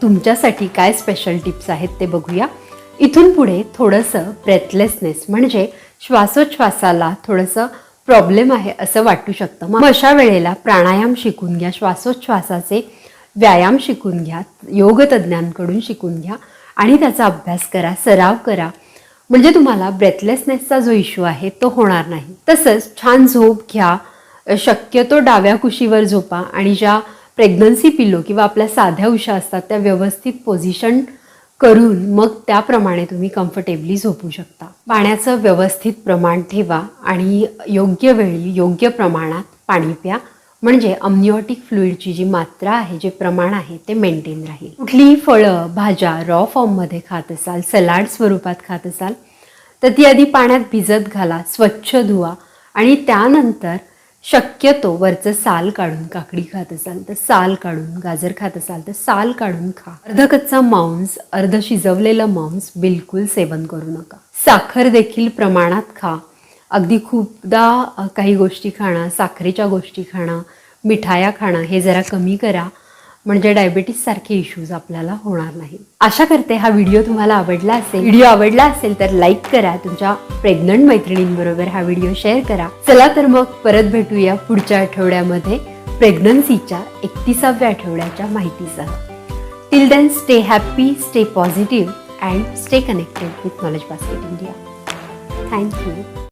तुमच्यासाठी काय special tips आहेत ते बघूया. इथून पुढे थोडंसं ब्रेथलेसनेस म्हणजे श्वासोच्छवासाला थोडंसं प्रॉब्लेम आहे असं वाटू शकतं. मग अशा वेळेला प्राणायाम शिकून घ्या, श्वासोच्छवासाचे व्यायाम शिकून घ्या, योगतज्ञांकडून शिकून घ्या आणि त्याचा अभ्यास करा, सराव करा. म्हणजे तुम्हाला ब्रेथलेसनेसचा जो इश्यू आहे तो होणार नाही. तसंच छान झोप घ्या, शक्यतो डाव्या कुशीवर झोपा आणि ज्या प्रेग्नन्सी पिलो किंवा आपल्या साध्या उशा असतात त्या व्यवस्थित पोझिशन करून मग त्याप्रमाणे तुम्ही कम्फर्टेबली झोपू शकता. पाण्याचं व्यवस्थित प्रमाण ठेवा आणि योग्य वेळी योग्य प्रमाणात पाणी प्या. म्हणजे अमनिओटिक फ्लुइडची जी मात्रा आहे, जे प्रमाण आहे ते मेंटेन राहील. कुठलीही फळं, भाज्या रॉ फॉर्ममध्ये खात असाल, सलाड स्वरूपात खात असाल तर ती आधी पाण्यात भिजत घाला, स्वच्छ धुवा आणि त्यानंतर शक्यतो वरचं साल काढून, काकडी खात असाल तर साल काढून, गाजर खात असाल तर साल काढून खा. अर्धकच्चा मांस, अर्ध शिजवलेलं मांस बिलकुल सेवन करू नका. साखर देखील प्रमाणात खा. अगदी खूपदा काही गोष्टी खाणं, साखरेच्या गोष्टी खाणं, मिठाया खाणं हे जरा कमी करा. म्हणजे डायबिटीस सारखे इश्यूज आपल्याला होणार नाही. आशा करते हा व्हिडिओ तुम्हाला आवडला असेल. व्हिडिओ आवडला असेल तर लाईक करा, तुमच्या प्रेग्नंट मैत्रिणींबरोबर हा व्हिडिओ शेअर करा. चला तर मग परत भेटूया पुढच्या आठवड्यामध्ये प्रेग्नन्सीच्या 31व्या आठवड्याच्या माहितीसह. Till then stay happy, stay positive and stay connected with knowledge basket India. Thank you.